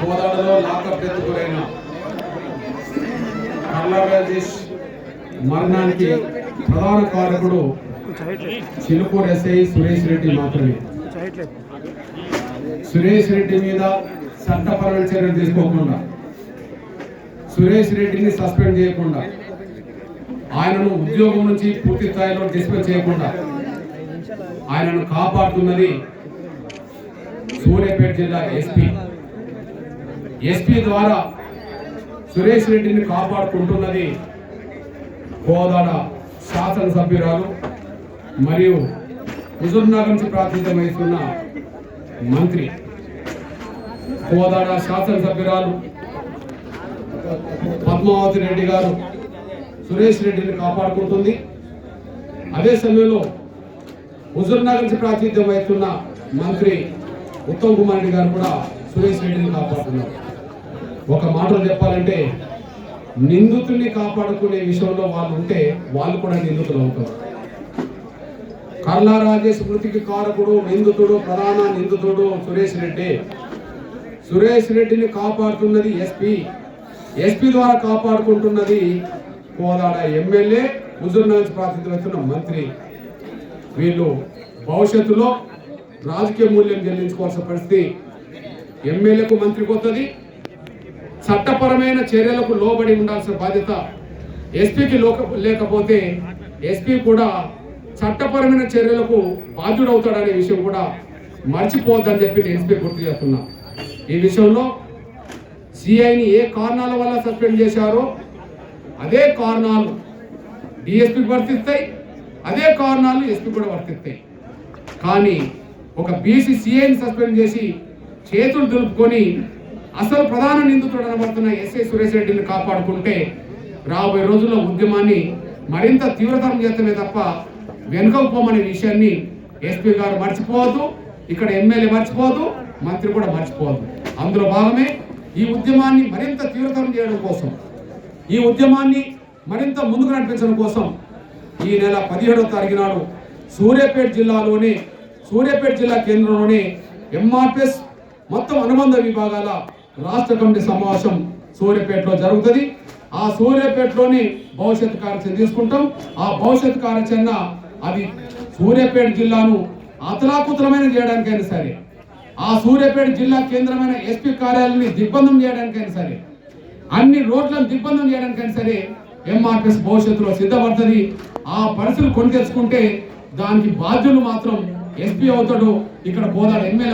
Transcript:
కోదాడలో lockup death గురైన కర్లా రాజేష్ మరణానికి ప్రధాన కారకుడు చిలుకూరు ఎస్ఐ సురేష్ రెడ్డి మాత్రమే. సురేష్ రెడ్డి మీద చట్టపరమైన చర్యలు తీసుకోకుండా, సురేష్ రెడ్డిని సస్పెండ్ చేయకుండా, ఆయనను ఉద్యోగం నుంచి పూర్తి స్థాయిలో డిస్మిస్ చేయకుండా ఆయనను కాపాడుతున్నది సూర్యాపేట జిల్లా ఎస్పీ ద్వారా సురేష్ రెడ్డిని కాపాడుకుంటున్నది కోదాడ శాసనసభ్యురాలు మరియు హుజూర్నగర్ నుంచి ప్రాతినిధ్యం వహిస్తున్న మంత్రి. కోదాడ శాసనసభ్యురాలు పద్మావతి రెడ్డి గారు సురేష్ రెడ్డిని కాపాడుకుంటుంది. అదే సమయంలో హుజూర్నగర్ నుంచి ప్రాతినిధ్యం వహిస్తున్న మంత్రి ఉత్తమ్ కుమార్ రెడ్డి గారు కూడా సురేష్ రెడ్డిని కాపాడుతున్నారు. ఒక మాటలో చెప్పాలంటే నిందితుల్ని కాపాడుకునే విషయంలో వాళ్ళు ఉంటే వాళ్ళు కూడా నిందితులు అవుతారు. కర్లా రాజేష్ మృతికి కారకుడు, నిందితుడు, ప్రధాన నిందితుడు సురేష్ రెడ్డి. సురేష్ రెడ్డిని కాపాడుతున్నది ఎస్పీ ద్వారా కాపాడుకుంటున్నది కోదాడ ఎమ్మెల్యే, హుజూర్నగర్ ప్రాతినిధ్యం వహిస్తున్న మంత్రి. వీళ్ళు భవిష్యత్తులో రాజకీయ మూల్యం చెల్లించుకోవాల్సిన పరిస్థితి ఎమ్మెల్యేకు, మంత్రికి వస్తుంది. చట్టపరమైన చర్యలకు లోబడి ఉండాల్సిన బాధ్యత ఎస్పీకి లేకపోతే ఎస్పీ కూడా చట్టపరమైన చర్యలకు బాధ్యుడవుతాడనే విషయం కూడా మర్చిపోవద్దని చెప్పి నేను ఎస్పీ గుర్తు చేస్తున్నా. ఈ విషయంలో సిఐని ఏ కారణాల వల్ల సస్పెండ్ చేశారో అదే కారణాలు డిఎస్పీకి వర్తిస్తాయి, అదే కారణాలు ఎస్పీ కూడా వర్తిస్తాయి. కానీ ఒక బీసీ సిఐని సస్పెండ్ చేసి చేతులు దులుపుకొని అసలు ప్రధాన నిందితుడు అనబడుతున్న ఎస్ఐ సురేష్ రెడ్డిని కాపాడుకుంటే రాబోయే రోజుల్లో ఉద్యమాన్ని మరింత తీవ్రతరం చేస్తమే తప్ప వెనుకకు పోమనే విషయాన్ని ఎస్పీ గారు మర్చిపోవద్దు, ఇక్కడ ఎమ్మెల్యే మర్చిపోవద్దు, మంత్రి కూడా మర్చిపోవద్దు. అందులో భాగమే ఈ ఉద్యమాన్ని మరింత తీవ్రతరం చేయడం కోసం, ఈ ఉద్యమాన్ని మరింత ముందుకు నడిపించడం కోసం ఈ నెల 17వ తారీఖు నాడు సూర్యాపేట జిల్లా కేంద్రంలోనే ఎంఆర్పిఎస్ మొత్తం అనుబంధ విభాగాల రాష్ట్ర కమిటీ సమావేశం సూర్యాపేటలో జరుగుతుంది. ఆ సూర్యాపేటలోని భవిష్యత్తు కార్యాచరణ తీసుకుంటాం. ఆ భవిష్యత్తు కార్యాచరణ అది సూర్యాపేట జిల్లాను అతలాకుతలమైన చేయడానికైనా సరే, ఆ సూర్యాపేట జిల్లా కేంద్రమైన ఎస్పీ కార్యాలయాన్ని దిగ్బంధం చేయడానికైనా సరే, అన్ని రోడ్లను దిగ్బంధం చేయడానికైనా సరే ఎంఆర్పిఎస్ భవిష్యత్తులో సిద్ధపడుతుంది. ఆ పరిస్థితులు కొని తెచ్చుకుంటే దానికి బాధ్యులు మాత్రం ఎస్పీ అవుతాడు. ఇక్కడ కోదాడ ఎమ్మెల్యే